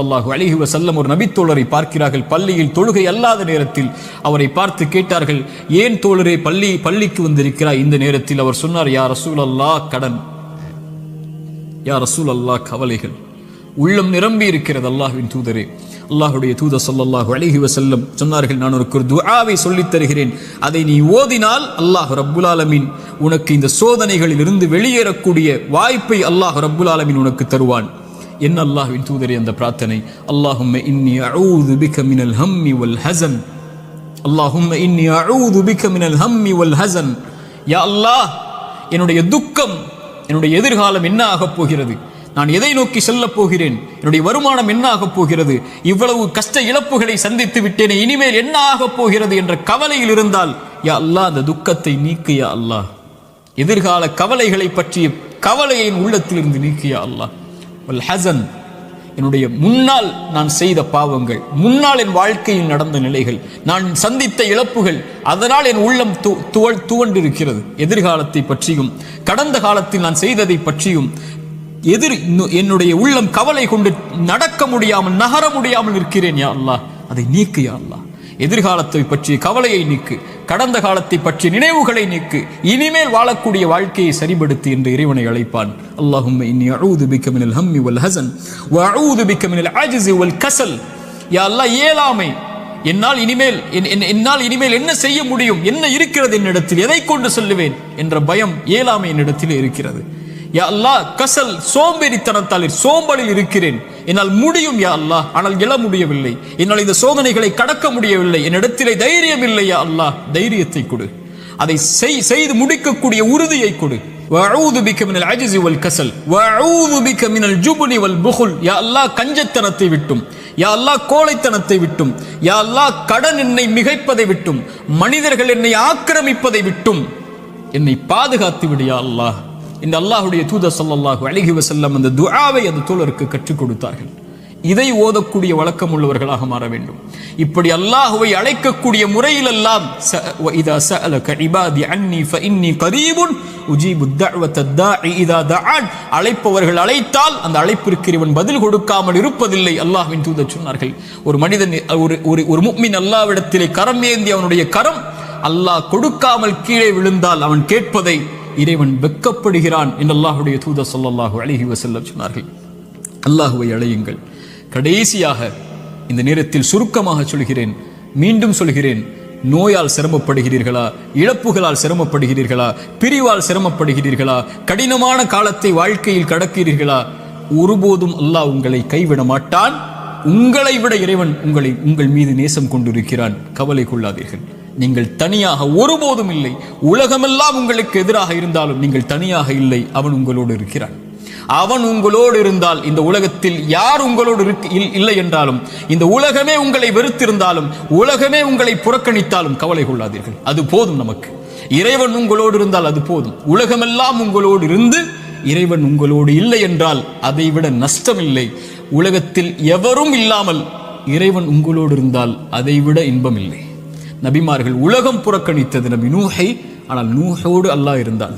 ஸல்லல்லாஹு அலைஹி வஸல்லம் ஒரு நபித்தோழரை பார்க்கிறார்கள். பள்ளியில் தொழுகை அல்லாத நேரத்தில் அவரை பார்த்து கேட்டார்கள், ஏன் தோழரே பள்ளிக்கு வந்திருக்கிறாய் இந்த நேரத்தில்? அவர் சொன்னார், யா ரசூலல்லாஹ், கடன், யா ரசூலல்லாஹ், கவலைகள். உள்ளம் நிரம்பி இருக்கிறது அல்லாஹ்வின் தூதரே. அல்லாஹ்வுடைய தூதர் ஸல்லல்லாஹு அலைஹி வஸல்லம் சொன்னார்கள், நான் ஒரு துஆவை சொல்லித் தருகிறேன், அதை நீ ஓதினால் அல்லாஹ் ரப்புல் ஆலமீன் உனக்கு இந்த சோதனைகளில் இருந்து வெளியேறக்கூடிய வாய்ப்பை அல்லாஹ் ரப்புல் ஆலமீன் உனக்கு தருவான். என்ன அல்லாஹ்வின் தூதரே அந்த பிரார்த்தனை? அல்லாஹும்ம இன்னி அஊது பிக மினல் ஹம்மி வல் ஹஸன், அல்லாஹும்ம இன்னி அஊது பிக மினல் ஹம்மி வல் ஹஸன். யா அல்லாஹ், என்னுடைய துக்கம், என்னுடைய எதிர்காலம் என்ன ஆகப் போகிறது, நான் எதை நோக்கி செல்லப் போகிறேன், என்னுடைய வருமானம் என்ன ஆகப் போகிறது, இவ்வளவு கஷ்ட இழப்புகளை சந்தித்து விட்டேனே, இனிமேல் என்ன ஆகப் போகிறது என்ற கவலையில் இருந்தால், யா அல்லாஹ், அந்த துக்கத்தை நீக்கு யா அல்லாஹ். எதிர்கால கவலைகளை பற்றிய கவலையை உள்ளத்திலிருந்து நீக்கு யா அல்லாஹ். வல் ஹஸன், என்னுடைய முன்னால் நான் செய்த பாவங்கள், முன்னால் என் வாழ்க்கையில் நடந்த நிலைகள், நான் சந்தித்த இழப்புகள், அதனால் என் உள்ளம் துவண்டிருக்கிறது. எதிர்காலத்தை பற்றியும் கடந்த காலத்தில் நான் செய்ததை பற்றியும் என்னுடைய உள்ளம் கவலை கொண்டு நடக்க முடியாமல், நகர முடியாமல் இருக்கிறேன் யா அல்லாஹ். அதை நீக்கு யா அல்லாஹ். எதிர்காலத்தை பற்றிய கவலையை நீக்கு, கடந்த காலத்தை பற்றிய நினைவுகளை நீக்கு, இனிமேல் வாழக்கூடிய வாழ்க்கையை சரிபடுத்து என்று இறைவனை அழைப்பான். அல்லாஹும்ம இன்னி அஊது பிக மினல் ஹம்மி வல் ஹஸன் வ அஊது பிக மினல் அஜ்ஸி வல் கஸல். யா அல்லாஹ், இயலாமை, என்னால் இனிமேல் என்ன செய்ய முடியும், என்ன இருக்கிறது என்னிடத்தில், எதை கொண்டு சொல்லுவேன் என்ற பயம், இயலாமை என்னிடத்தில் இருக்கிறது. யா அல்லாஹ், கசல், சோம்பேறித்தனத்தால் சோம்பலில் இருக்கிறேன், என்னால் முடியும் யா அல்லாஹ், ஆனால் எழ முடியவில்லை, என்னால் இந்த சோதனைகளை கடக்க முடியவில்லை, என்னிடத்திலே தைரியம் இல்லை யா அல்லாஹ், தைரியத்தை கொடு, அதை செய்து முடிக்கக்கூடிய உறுதியை கொடு. வஅஊது பிக மினல் அஜ்ஸி வல் கஸல் வஅஊது பிக மினல் ஜுப்னி வல் புகுல். யா அல்லாஹ், கஞ்சத்தனத்தை விட்டும், யா அல்லாஹ், கோழைத்தனத்தை விட்டும், யா அல்லாஹ், கடன் என்னை மிகைப்பதை விட்டும், மனிதர்கள் என்னை ஆக்கிரமிப்பதை விட்டும் என்னை பாதுகாத்து விடு யா அல்லாஹ். இந்த அல்லாஹ்வுடைய தூதர் ஸல்லல்லாஹு அலைஹி வஸல்லம் அந்த துஆவை அந்த தோழருக்கு கற்றுக் கொடுத்தார்கள். இதை ஓதக்கூடிய வழக்கம் உள்ளவர்களாக மாற வேண்டும். இப்படி அல்லாஹ்வை அழைக்கக்கூடிய முறையிலெல்லாம் இதா சஅலக இபாதி அன்னி ஃபஇன்னி கரீபுன் உஜீபு தஅவத தாஇ இதா தஆன். அழைப்பவர்கள் அழைத்தால் அந்த அழைப்பிற்கு இவன் பதில் கொடுக்காமல் இருப்பதில்லை. அல்லாஹ்வின் தூதர் சொன்னார்கள், ஒரு மனிதன், ஒரு முஃமின் அல்லாஹ்விடத்திலே கரம் ஏந்தி அவனுடைய கரம் அல்லாஹ் கொடுக்காமல் கீழே விழுந்தால் அவன் கேட்பதை இறைவன் வெட்கப்படுகிறான் என்று அல்லாஹ்வுடைய தூதர் ஸல்லல்லாஹு அலைஹி வஸல்லம் சொன்னார்கள். அல்லாஹ்வை அழையுங்கள். கடைசியாக இந்த நேரத்தில் சுருக்கமாக சொல்கிறேன், மீண்டும் சொல்கிறேன், நோயால் சிரமப்படுகிறீர்களா, இழப்புகளால் சிரமப்படுகிறீர்களா, பிரிவால் சிரமப்படுகிறீர்களா, கடினமான காலத்தை வாழ்க்கையில் கடக்கிறீர்களா, ஒருபோதும் அல்லாஹ் உங்களை கைவிட மாட்டான். உங்களை விட இறைவன் உங்கள் மீது நேசம் கொண்டிருக்கிறான். கவலை கொள்ளாதீர்கள். நீங்கள் தனியாக ஒருபோதும் இல்லை. உலகமெல்லாம் உங்களுக்கு எதிராக இருந்தாலும் நீங்கள் தனியாக இல்லை. அவன் உங்களோடு இருக்கிறான். அவன் உங்களோடு இருந்தால், இந்த உலகத்தில் யார் உங்களோடு இல்லை என்றாலும், இந்த உலகமே உங்களை வெறுத்திருந்தாலும், உலகமே உங்களை புறக்கணித்தாலும் கவலை கொள்ளாதீர்கள். அது போதும் நமக்கு. இறைவன் உங்களோடு இருந்தால் அது போதும். உலகமெல்லாம் உங்களோடு இருந்து இறைவன் உங்களோடு இல்லை என்றால் அதை விட நஷ்டம் இல்லை. உலகத்தில் எவரும் இல்லாமல் இறைவன் உங்களோடு இருந்தால் அதை விட இன்பம் இல்லை. நபிமார்கள் உலகம் புறக்கணித்தது நபி நூஹை, ஆனால் நூஹோடு அல்லாஹ் இருந்தான்.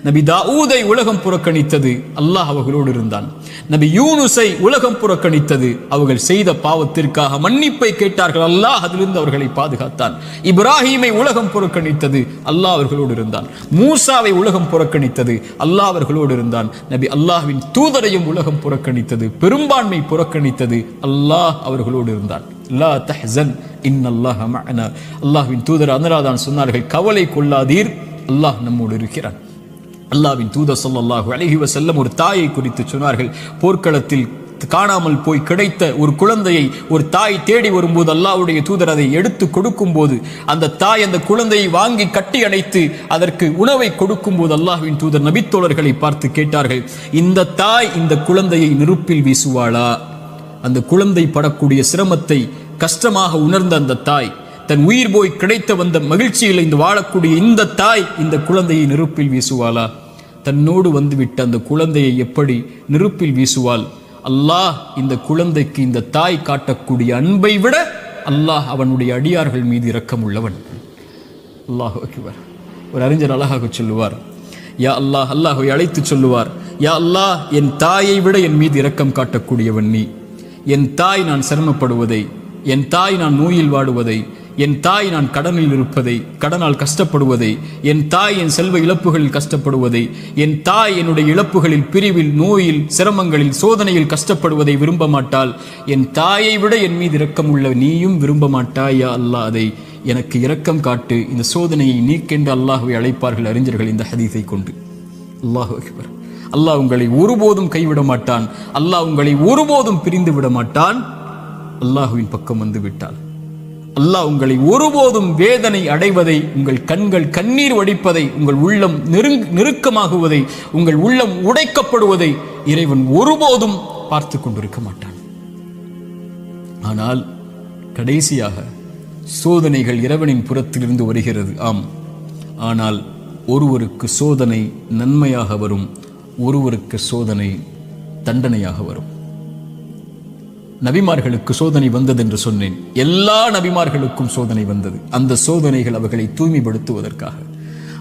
நபி தாவூதை உலகம் புறக்கணித்தது, அல்லாஹ் அவர்களோடு இருந்தான். நபி யூனுஸை உலகம் புறக்கணித்தது, அவர்கள் செய்த பாவத்திற்காக மன்னிப்பை கேட்டார்கள், அல்லாஹ் அதிலிருந்து அவர்களை பாதுகாத்தான். இப்ராஹீமை உலகம் புறக்கணித்தது, அல்லாஹ் அவர்களோடு இருந்தான். மூசாவை உலகம் புறக்கணித்தது, அல்லாஹ் அவர்களோடு இருந்தான். நபி அல்லாஹ்வின் தூதரையும் உலகம் புறக்கணித்தது, பெரும்பான்மை புறக்கணித்தது, அல்லாஹ் அவர்களோடு இருந்தான். லா தஹ்சன் இன்னல்லாஹ மஅனா. அல்லாஹ்வின் தூதர் அதனால்தான் சொன்னார்கள், கவலை கொள்ளாதீர், அல்லாஹ் நம்மோடு இருக்கிறான். அல்லாஹ்வின் தூதர் ஸல்லல்லாஹு அலைஹி வஸல்லம் ஒரு தாயை குறித்து சொன்னார்கள். போர்க்களத்தில் காணாமல் போய் கிடைத்த ஒரு குழந்தையை ஒரு தாய் தேடி வரும்போது அல்லாஹ்வுடைய தூதர் அதை எடுத்து கொடுக்கும் போது, அந்த தாய் அந்த குழந்தையை வாங்கி கட்டி அணைத்து அதற்கு உணவை கொடுக்கும் போது அல்லாஹ்வின் தூதர் நபித்தோழர்களை பார்த்து கேட்டார்கள், இந்த தாய் இந்த குழந்தையை நெருப்பில் வீசுவாளா? அந்த குழந்தை படக்கூடிய சிரமத்தை கஷ்டமாக உணர்ந்த அந்த தாய், தன் உயிர் போய் கிடைத்த வந்த மகிழ்ச்சியில் இந்த வாழக்கூடிய இந்த தாய் இந்த குழந்தையை நெருப்பில் வீசுவாளா? தன்னோடு வந்துவிட்ட அந்த குழந்தையை எப்படி நெருப்பில் வீசுவாள்? அல்லாஹ் இந்த குழந்தைக்கு இந்த தாய் காட்டக்கூடிய அன்பை விட அல்லாஹ் அவனுடைய அடியார்கள் மீது இரக்கம் உள்ளவன். அல்லாஹு அக்பர். ஒரு அறிஞர் அழகாக சொல்லுவார், யா அல்லாஹ், அல்லாஹ்வை அழைத்து சொல்லுவார், யா அல்லாஹ், என் தாயை விட என் மீது இரக்கம் காட்டக்கூடியவன் நீ. என் தாய் நான் சிரமப்படுவதை, என் தாய் நான் நோயில் வாடுவதை, என் தாய் நான் கடனில் இருப்பதை, கடனால் கஷ்டப்படுவதை, என் தாய் என் செல்வ இழப்புகளில் கஷ்டப்படுவதை, என் தாய் என்னுடைய இழப்புகளில், பிரிவில், நோயில், சிரமங்களில், சோதனையில் கஷ்டப்படுவதை விரும்ப மாட்டாள். என் தாயை விட என் மீது இரக்கம் உள்ள நீயும் விரும்ப மாட்டாய் யா அல்லாஹ், அதை எனக்கு இரக்கம் காட்டு, இந்த சோதனையை நீக்கென்று அல்லாஹ்வை அழைப்பார்கள் அறிஞர்கள் இந்த ஹதீஸை கொண்டு. அல்லாஹு அக்பர். அல்லாஹ் உங்களை ஒருபோதும் கைவிட மாட்டான். அல்லாஹ் உங்களை ஒருபோதும் பிரிந்து விட மாட்டான். அல்லாஹுவின் பக்கம் வந்து விட்டால் அல்லாஹ் உங்களை ஒருபோதும் வேதனை அடைவதை, உங்கள் கண்கள் கண்ணீர் வடிப்பதை, உங்கள் உள்ளம் நெருக்கமாகுவதை, உங்கள் உள்ளம் உடைக்கப்படுவதை இறைவன் ஒருபோதும் பார்த்து கொண்டிருக்க மாட்டான். ஆனால் கடைசியாக சோதனைகள் இறைவனின் புறத்திலிருந்து வருகிறது. ஆம், ஆனால் ஒருவருக்கு சோதனை நன்மையாக வரும், ஒருவருக்கு சோதனை தண்டனையாக வரும். நபிமார்களுக்கு சோதனை வந்தது என்று சொன்னேன். எல்லா நபிமார்களுக்கும் சோதனை வந்தது. அந்த சோதனைகள் அவர்களை தூய்மைப்படுத்துவதற்காக,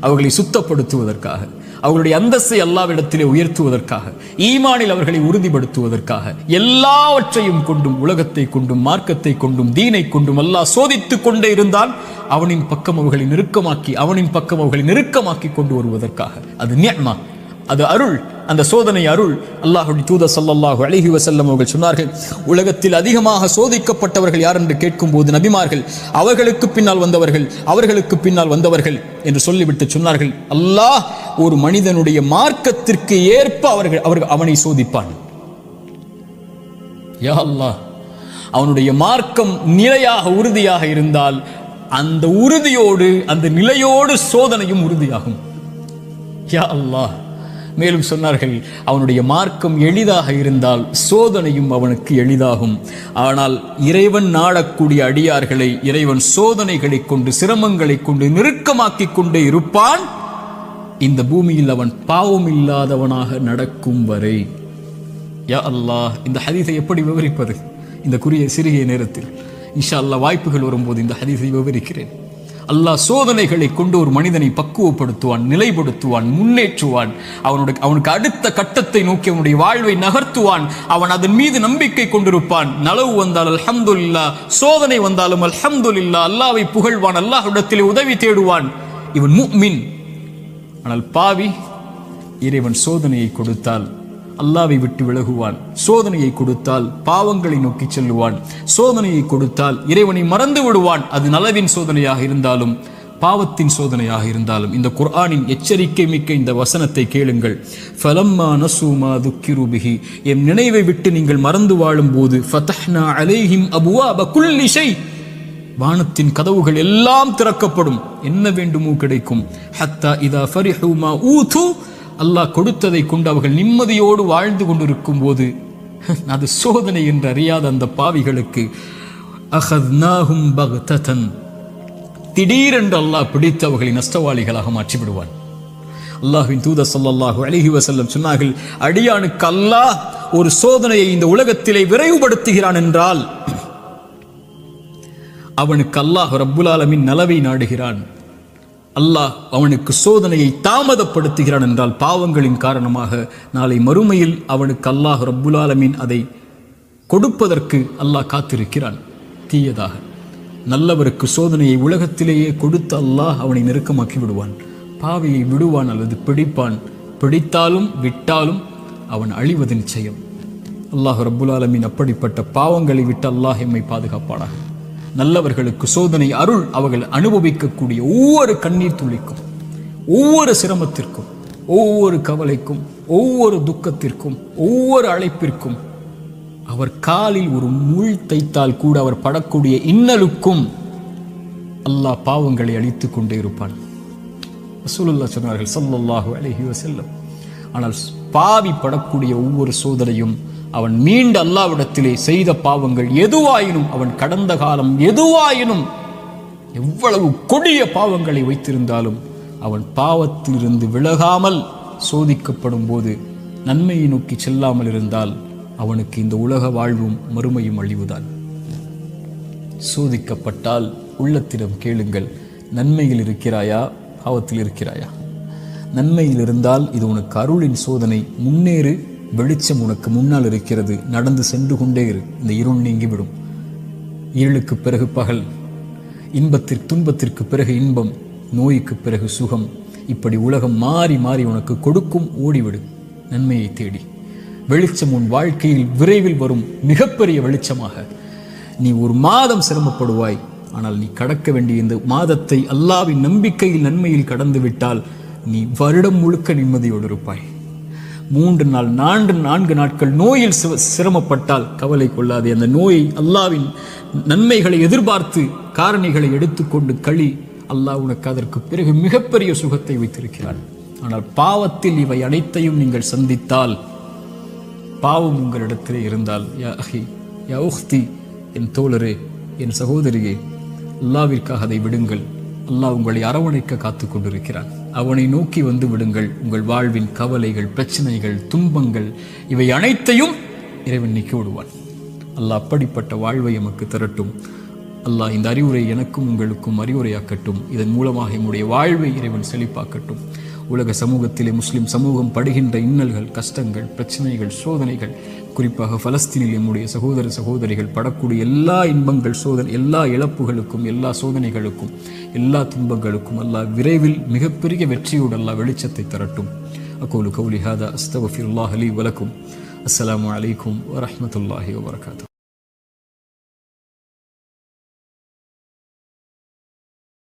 அவர்களை சுத்தப்படுத்துவதற்காக, அவர்களுடைய அந்தஸ்தை அல்லாஹ்விடத்திலே உயர்த்துவதற்காக, ஈமானில் அவர்களை உறுதிப்படுத்துவதற்காக, எல்லாவற்றையும் கொண்டும், உலகத்தை கொண்டும், மார்க்கத்தை கொண்டும், தீனை கொண்டும் அல்லாஹ் சோதித்துக் கொண்டே இருந்தால் அவனின் பக்கம் அவர்களை நெருக்கமாக்கி, அவனின் பக்கம் அவர்களை நெருக்கமாக்கி கொண்டு வருவதற்காக. அது நிஅமா, அது அருள். அந்த சோதனை அருள். அல்லாஹ்வுடைய தூதர் ஸல்லல்லாஹு அலைஹி வஸல்லம் அவர்கள் சொன்னார்கள், உலகத்தில் அதிகமாக சோதிக்கப்பட்டவர்கள் யார் என்று கேட்கும்போது நபிமார்கள், அவர்களுக்கு பின்னால் வந்தவர்கள், அவர்களுக்கு பின்னால் வந்தவர்கள் என்று சொல்லிவிட்டு சொன்னார்கள், அல்லாஹ் ஒரு மனிதனுடைய மார்க்கத்திற்கு ஏற்ப அவனை சோதிப்பான். யா அல்லாஹ், அவனுடைய மார்க்கம் நிலையாக உறுதியாக இருந்தால் அந்த உறுதியோடு, அந்த நிலையோடு சோதனையும் உறுதியாகும். யா அல்லாஹ். மேலும் சொன்னார்கள், அவனுடைய மார்க்கம் எளிதாக இருந்தால் சோதனையும் அவனுக்கு எளிதாகும். ஆனால் இறைவன் நாடக்கூடிய அடியார்களை இறைவன் சோதனைகளை கொண்டு, சிரமங்களை கொண்டு நெருக்கமாக்கி கொண்டே இருப்பான், இந்த பூமியில் அவன் பாவம் இல்லாதவனாக நடக்கும் வரை. யா அல்லாஹ், இந்த ஹதீஸை எப்படி விவரிப்பது இந்த சிறிய நேரத்தில்? இன்ஷா அல்லாஹ் வாய்ப்புகள் வரும்போது இந்த ஹதீஸை விவரிக்கிறேன். அல்லாஹ் சோதனைகளை கொண்டு ஒரு மனிதனை பக்குவப்படுத்துவான், நிலைப்படுத்துவான், முன்னேற்றுவான். அவனுக்கு அடுத்த கட்டத்தை நோக்கி அவனுடைய வாழ்வை நகர்த்துவான். அவன் அதன் மீது நம்பிக்கை கொண்டிருப்பான். நலவு வந்தால் அல்ஹம்துலில்லாஹ், சோதனை வந்தாலும் அல்ஹம்துலில்லாஹ், அல்லாஹ்வை புகழ்வான், அல்லாஹ்விடத்திலே உதவி தேடுவான். இவன் முஃமின். ஆனால் பாவி, இறைவன் சோதனையை கொடுத்தால் அல்லாஹ்வை விட்டு விலகுவான், சோதனையை கொடுத்தால் பாவங்களை நோக்கி செல்லுவான், சோதனையை கொடுத்தால் இறைவனை மறந்து விடுவான். அது நலவின் சோதனையாக இருந்தாலும் பாவத்தின் சோதனையாக இருந்தாலும். இந்த குர்ஆனின் எச்சரிக்கை மிக்க இந்த வசனத்தை கேளுங்கள். ஃபலம்மா நஸூ மா துக்கிரு பிஹி, எம் நினைவை விட்டு நீங்கள் மறந்து வாழும் போது, ஃபதஹ்னா அலைஹிம் அபுவாப குல்லி ஷை, வானத்தின் கதவுகள் எல்லாம் திறக்கப்படும், என்ன வேண்டுமோ கிடைக்கும். ஹத்தா இதா ஃபரிஹு மா ஊது, அல்லாஹ் கொடுத்ததை கொண்டு அவர்கள் நிம்மதியோடு வாழ்ந்து கொண்டிருக்கும் போது, அது சோதனை என்று அறியாத அந்த பாவிகளுக்கு அஹத்னாஹும் பக்ததன், திடீரென்று அல்லாஹ் பிடித்து அவர்களை நஷ்டவாளிகளாக மாற்றி விடுவான். அல்லாஹ்வின் தூதர் ஸல்லல்லாஹு அலைஹி வஸல்லம் சொன்னார்கள், அடியானுக்கு அல்லாஹ் ஒரு சோதனையை இந்த உலகத்திலே விரைவுபடுத்துகிறான் என்றால் அவனுக்கு அல்லாஹ் ரப்புல் ஆலமீன் நலவை நாடுகிறான். அல்லாஹ் அவனுக்கு சோதனையை தாமதப்படுத்துகிறான் என்றால் பாவங்களின் காரணமாக நாளை மறுமையில் அவனுக்கு அல்லாஹ் ரப்புல் ஆலமீன் அதை கொடுப்பதற்கு அல்லாஹ் காத்திருக்கிறான். தீயதாக நல்லவருக்கு சோதனையை உலகத்திலேயே கொடுத்து அல்லாஹ் அவனை நெருக்கமாக்கி விடுவான். பாவியை விடுவான் அல்லது பிடிப்பான். பிடித்தாலும் விட்டாலும் அவன் அழிவது நிச்சயம். அல்லாஹ் ரப்புல் ஆலமீன் அப்படிப்பட்ட பாவங்களை விட்டு அல்லாஹ் எம்மை பாதுகாப்பானாக. நல்லவர்களுக்கு சோதனை அருள். அவர்கள் அனுபவிக்கக்கூடிய ஒவ்வொரு கண்ணீர் துளிக்கும், ஒவ்வொரு சிரமத்திற்கும், ஒவ்வொரு கவலைக்கும், ஒவ்வொரு துக்கத்திற்கும், ஒவ்வொரு அழைப்பிற்கும், அவர் காலில் ஒரு முள் தைத்தால் கூட அவர் படக்கூடிய இன்னலுக்கும் அல்லாஹ் பாவங்களை அழித்து கொண்டே இருப்பான். ரசூலுல்லாஹ் சொன்னார்கள் ஸல்லல்லாஹு அலைஹி வஸல்லம். ஆனால் பாவி படக்கூடிய ஒவ்வொரு சோதனையும் அவன் மீண்டு அல்லாஹ்விடத்திலே செய்த பாவங்கள் எதுவாயினும், அவன் கடந்த காலம் எதுவாயினும், எவ்வளவு கொடிய பாவங்களை வைத்திருந்தாலும் அவன் பாவத்திலிருந்து விலகாமல் சோதிக்கப்படும் போது நன்மையை நோக்கி செல்லாமல் இருந்தால் அவனுக்கு இந்த உலக வாழ்வும் மறுமையும் அழிவுதான். சோதிக்கப்பட்டால் உள்ளத்திடம் கேளுங்கள், நன்மையில் இருக்கிறாயா, பாவத்தில் இருக்கிறாயா? நன்மையில் இருந்தால் இது உனக்கு அருளின் சோதனை, முன்னேறு, வெளிச்சம் உனக்கு முன்னால் இருக்கிறது, நடந்து சென்று கொண்டே இரு. இந்த இருள் நீங்கிவிடும். இருளுக்கு பிறகு பகல், துன்பத்திற்கு பிறகு இன்பம், நோய்க்கு பிறகு சுகம். இப்படி உலகம் மாறி மாறி உனக்கு கொடுக்கும். ஓடிவிடு நன்மையை தேடி. வெளிச்சம் உன் வாழ்க்கையில் விரைவில் வரும் மிகப்பெரிய வெளிச்சமாக. நீ ஒரு மாதம் சிரமப்படுவாய், ஆனால் நீ கடக்க வேண்டிய இந்த மாதத்தை அல்லாஹ்வின் நம்பிக்கையில் நன்மையில் கடந்து விட்டால் நீ வருடம் முழுக்க நிம்மதியோடு இருப்பாய். 3 நாள் 4 நாட்கள் நோயில் சிரமப்பட்டால் கவலை கொள்ளாதே. அந்த நோயை அல்லாஹ்வின் நன்மைகளை எதிர்பார்த்து காரணிகளை எடுத்துக்கொண்டு களி. அல்லாஹ் உனக்கு அதற்கு பிறகு மிகப்பெரிய சுகத்தை வைத்திருக்கிறான். ஆனால் பாவத்தில் இவை அனைத்தையும் நீங்கள் சந்தித்தால், பாவம் உங்களிடத்திலே இருந்தால், யா அஹி யா உக்தி, என் தோழரே, என் சகோதரியே, அல்லாஹ்விற்காக அதை விடுங்கள். அல்லாஹ் உங்களை அரவணைக்க காத்து கொண்டிருக்கிறான். அவனை நோக்கி வந்து விடுங்கள். உங்கள் வாழ்வின் கவலைகள், பிரச்சனைகள், துன்பங்கள் இவை அனைத்தையும் இறைவன் நீக்கி விடுவான். அல்லாஹ் அப்படிப்பட்ட வாழ்வை எமக்கு தரட்டும். அல்லாஹ் இந்த அறிவுரை எனக்கும் உங்களுக்கும் அறிவுரையாக்கட்டும். இதன் மூலமாக என்னுடைய வாழ்வை இறைவன் செழிப்பாக்கட்டும். உலக சமூகத்திலே முஸ்லிம் சமூகம் படுகின்ற இன்னல்கள், கஷ்டங்கள், பிரச்சனைகள், சோதனைகள், குறிப்பாக பலஸ்தீனில் நம்முடைய சகோதர சகோதரிகள் படக்கூடிய எல்லா இன்பங்கள், எல்லா இழப்புகளுக்கும், எல்லா சோதனைகளுக்கும், எல்லா துன்பங்களுக்கும் அல்லாஹ் விரைவில் மிகப்பெரிய வெற்றியோடு அல்லாஹ் வெளிச்சத்தை தரட்டும். அகூலு கௌலி ஹாதா அஸ்தக்ஃபிருல்லாஹ் லீ வலக்கும். அஸ்ஸலாமு அலைக்கும் வரஹ்மத்துல்லாஹி வபரகாத்துஹு.